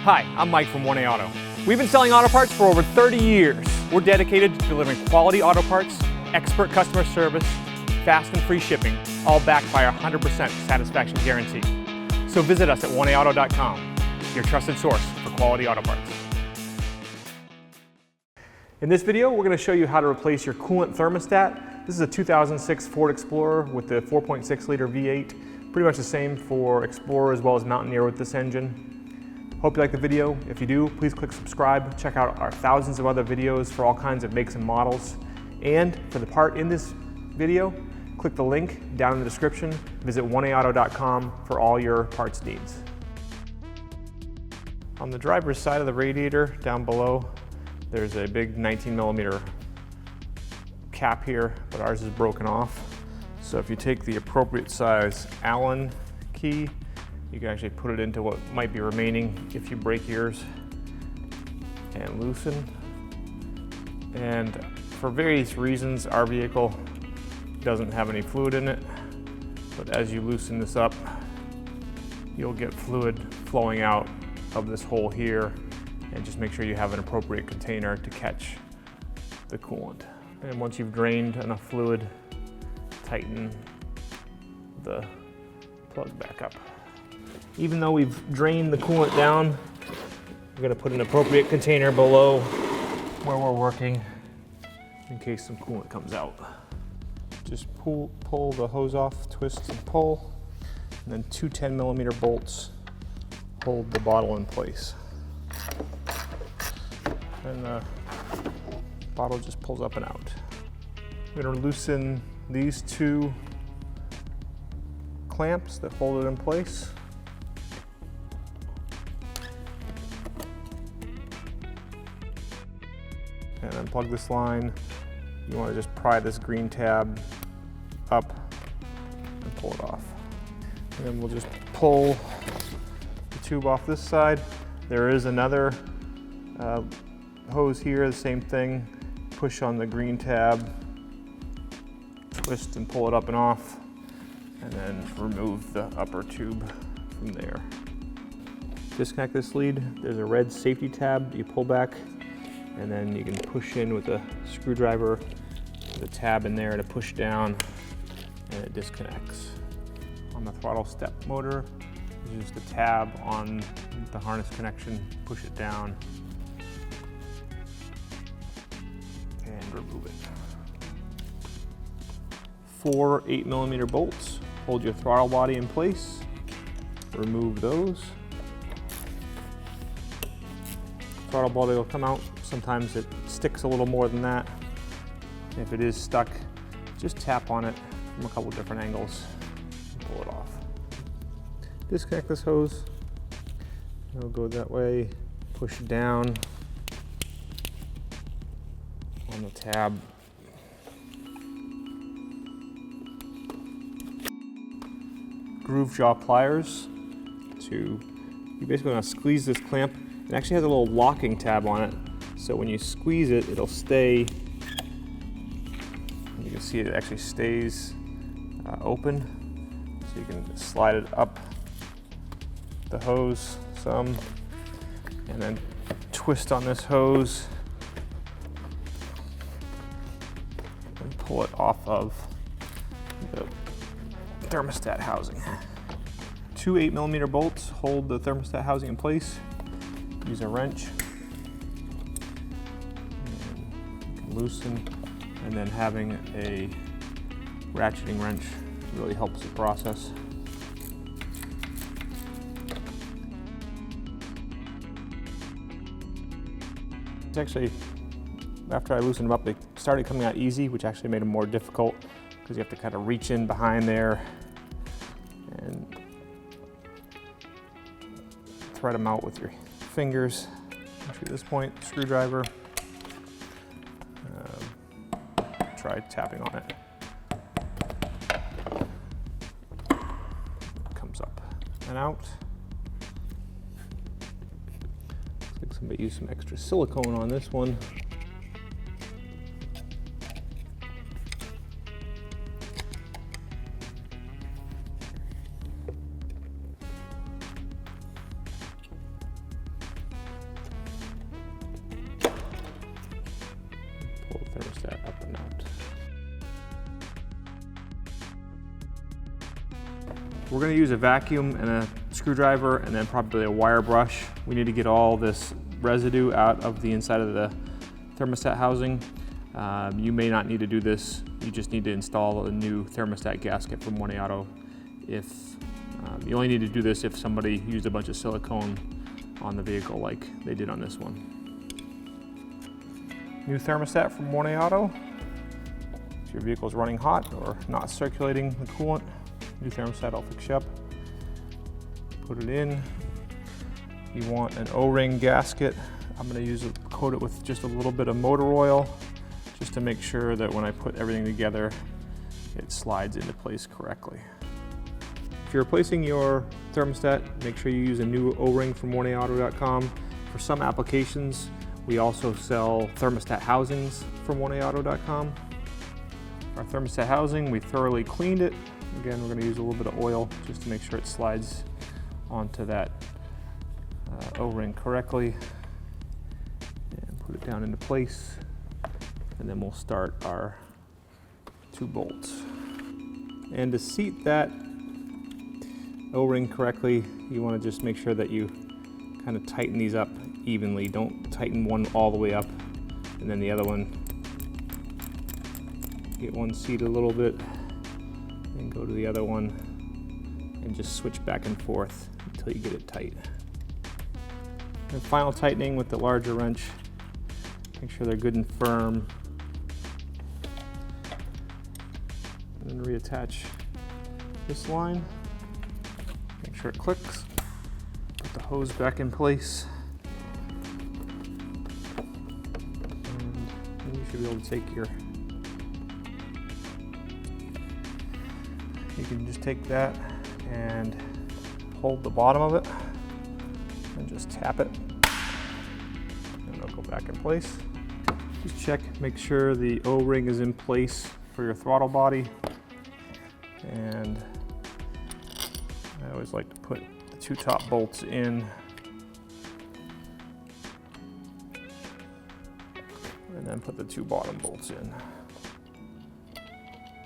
Hi, I'm Mike from 1A Auto. We've been selling auto parts for over 30 years. We're dedicated to delivering quality auto parts, expert customer service, fast and free shipping, all backed by our 100% satisfaction guarantee. So visit us at 1AAuto.com, your trusted source for quality auto parts. In this video, we're going to show you how to replace your coolant thermostat. This is a 2006 Ford Explorer with the 4.6 liter V8. Pretty much the same for Explorer as well as Mountaineer with this engine. Hope you like the video. If you do, please click subscribe. Check out our thousands of other videos for all kinds of makes and models. And for the part in this video, click the link down in the description. Visit 1AAuto.com for all your parts needs. On the driver's side of the radiator, down below, there's a big 19mm cap here, but ours is broken off. So if you take the appropriate size Allen key, you can actually put it into what might be remaining if you break yours and loosen. And for various reasons, our vehicle doesn't have any fluid in it, but as you loosen this up, you'll get fluid flowing out of this hole here, and just make sure you have an appropriate container to catch the coolant. And once you've drained enough fluid, tighten the plug back up. Even though we've drained the coolant down, we're going to put an appropriate container below where we're working in case some coolant comes out. Just pull the hose off, twist and pull, and then two 10mm bolts hold the bottle in place. And the bottle just pulls up and out. I'm going to loosen these two clamps that hold it in place. And unplug this line. You want to just pry this green tab up and pull it off. And then we'll just pull the tube off this side. There is another hose here, the same thing. Push on the green tab, twist and pull it up and off, and then remove the upper tube from there. Disconnect this lead. There's a red safety tab that you pull back, and then you can push in with a screwdriver, the tab in there to push down, and it disconnects. On the throttle step motor, there's just a tab on the harness connection, push it down, and remove it. 4 8mm bolts hold your throttle body in place. Remove those. Throttle body will come out. Sometimes it sticks a little more than that. If it is stuck, just tap on it from a couple different angles and pull it off. Disconnect this hose. It'll go that way. Push down on the tab. Groove jaw pliers. You basically want to squeeze this clamp. It actually has a little locking tab on it, so when you squeeze it, it'll stay. You can see it actually stays open, so you can slide it up the hose some, and then twist on this hose and pull it off of the thermostat housing. 2 8mm bolts hold the thermostat housing in place. Use a wrench, and loosen, and then having a ratcheting wrench really helps the process. It's actually, after I loosened them up, they started coming out easy, which actually made them more difficult because you have to kind of reach in behind there and thread them out with your fingers. At this point, screwdriver. Try tapping on it. Comes up and out. Looks like somebody used some extra silicone on this one. We're going to use a vacuum and a screwdriver and then probably a wire brush. We need to get all this residue out of the inside of the thermostat housing. You may not need to do this. You just need to install a new thermostat gasket from 1A Auto. You only need to do this if somebody used a bunch of silicone on the vehicle like they did on this one. New thermostat from 1A Auto. If your vehicle is running hot or not circulating the coolant, new thermostat will fix you up. Put it in. You want an O-ring gasket. I'm going to coat it with just a little bit of motor oil just to make sure that when I put everything together, it slides into place correctly. If you're replacing your thermostat, make sure you use a new O-ring from 1AAuto.com. For some applications, we also sell thermostat housings from 1AAuto.com. Our thermostat housing, we thoroughly cleaned it. Again, we're going to use a little bit of oil just to make sure it slides onto that O-ring correctly. And put it down into place. And then we'll start our 2 bolts. And to seat that O-ring correctly, you want to just make sure that you kind of tighten these up evenly. Don't tighten one all the way up and then the other one. Get one seated a little bit and go to the other one and just switch back and forth until you get it tight. And final tightening with the larger wrench. Make sure they're good and firm. And then reattach this line. Make sure it clicks. Put the hose back in place. And you should be able to take you can just take that and hold the bottom of it and just tap it. And it'll go back in place. Just check, make sure the O-ring is in place for your throttle body. And I always like to put the 2 top bolts in. And then put the 2 bottom bolts in.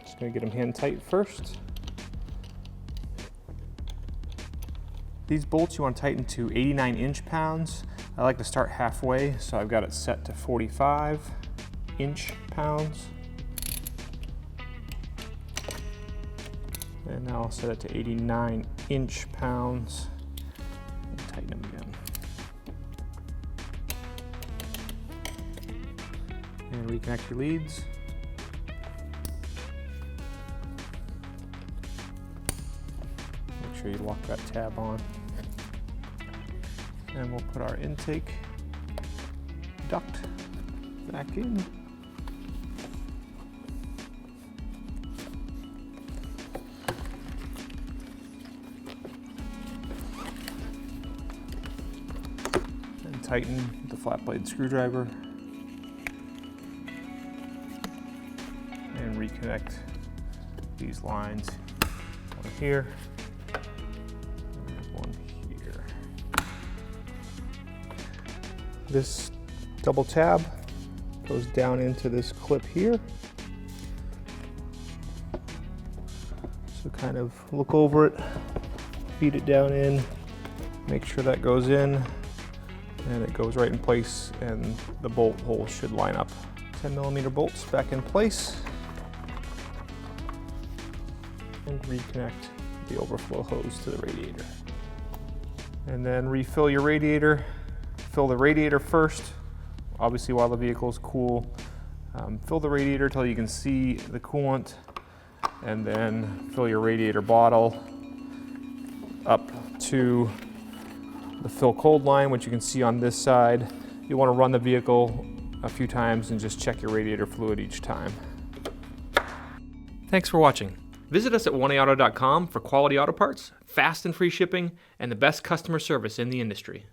Just gonna get them hand tight first. These bolts you want to tighten to 89 inch-pounds. I like to start halfway, so I've got it set to 45 inch-pounds. And now I'll set it to 89 inch-pounds and tighten them again. And reconnect your leads. Make sure you lock that tab on. And we'll put our intake duct back in. And tighten the flat blade screwdriver. And reconnect these lines. One here. This double tab goes down into this clip here. So kind of look over it, feed it down in, make sure that goes in, and it goes right in place, and the bolt hole should line up. 10mm bolts back in place. And reconnect the overflow hose to the radiator. And then refill your radiator. Fill the radiator first, obviously while the vehicle is cool. Fill the radiator till you can see the coolant, and then fill your radiator bottle up to the fill cold line, which you can see on this side. You want to run the vehicle a few times and just check your radiator fluid each time. Thanks for watching. Visit us at 1AAuto.com for quality auto parts, fast and free shipping, and the best customer service in the industry.